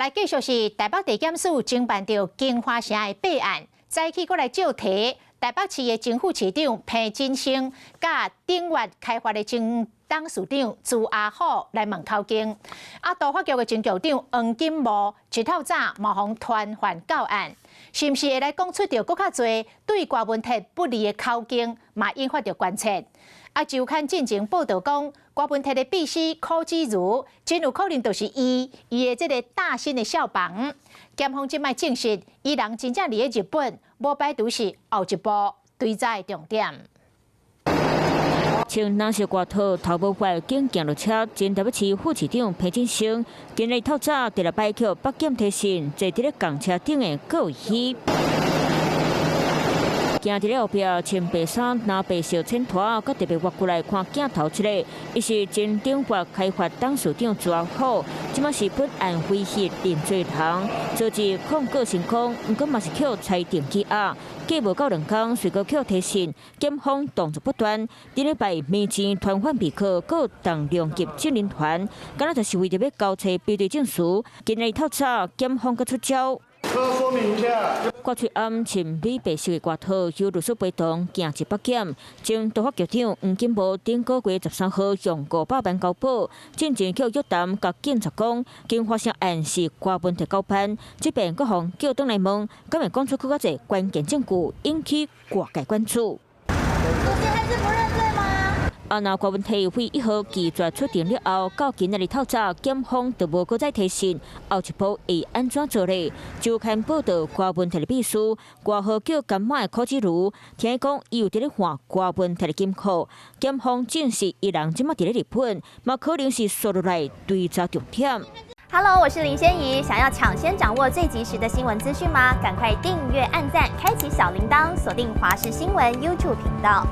来继续是台北地检署侦办到金华城的弊案，早起过来照提。台北市的政府市长彭真升，甲顶月开发的前董事长朱阿虎来问口供。都法局的前局长黄金武一透早冒妨传唤到案，是毋是会来讲出着搁较侪对郭文哲不利的口供，嘛引发着关切。周刊进前报道讲，郭文哲的秘书柯志如，真有可能就是伊的这个大新的校房。检方即摆证实，伊人真正伫咧日本，无摆除是后一步追查的重点。穿蓝色外套、头无发，竟行落车，前台北市副市长彭真升，今日透早伫咧摆曲北检提讯，坐伫咧公车顶的各位戏。行伫咧后壁，穿白衫、拿白小衬拖，佮特别挖过来看镜头一个，伊是前顶月开发董事长朱阿虎，即马是本案威胁林罪堂，招致控告成功，毋过嘛是扣裁定羁押。过无到2天，随个扣提讯，检方动作不断，伫礼拜面前团伙被告，佮动量级证人团，敢若就是为着要交叉比对证词。今日透早，检方佮出招。说明一下。郭翠安穿米白色的外套，由律师陪同行至北检。前督法局长黄金武顶个月13号用500万交保，进前叫约谈，甲警察讲，经发生案是郭文哲交办，即便各方叫转来问，敢会讲出更加侪关键证据，引起外界关注。主席还是不认罪吗？若郭文哲会1号拒绝出庭了后，到今日透早，检方就无搁再提讯，后一步会安怎做呢？周刊报道，郭文哲的秘书外号叫干妈的柯志如，听讲伊有伫咧换郭文哲的金库，检方证实伊人即马伫咧日本，嘛可能是锁落来追查重点。Hello， 我是林仙怡。想要抢先掌握最及时的新闻资讯吗？赶快订阅、按赞、开启小铃铛，锁定华视新闻 YouTube 频道。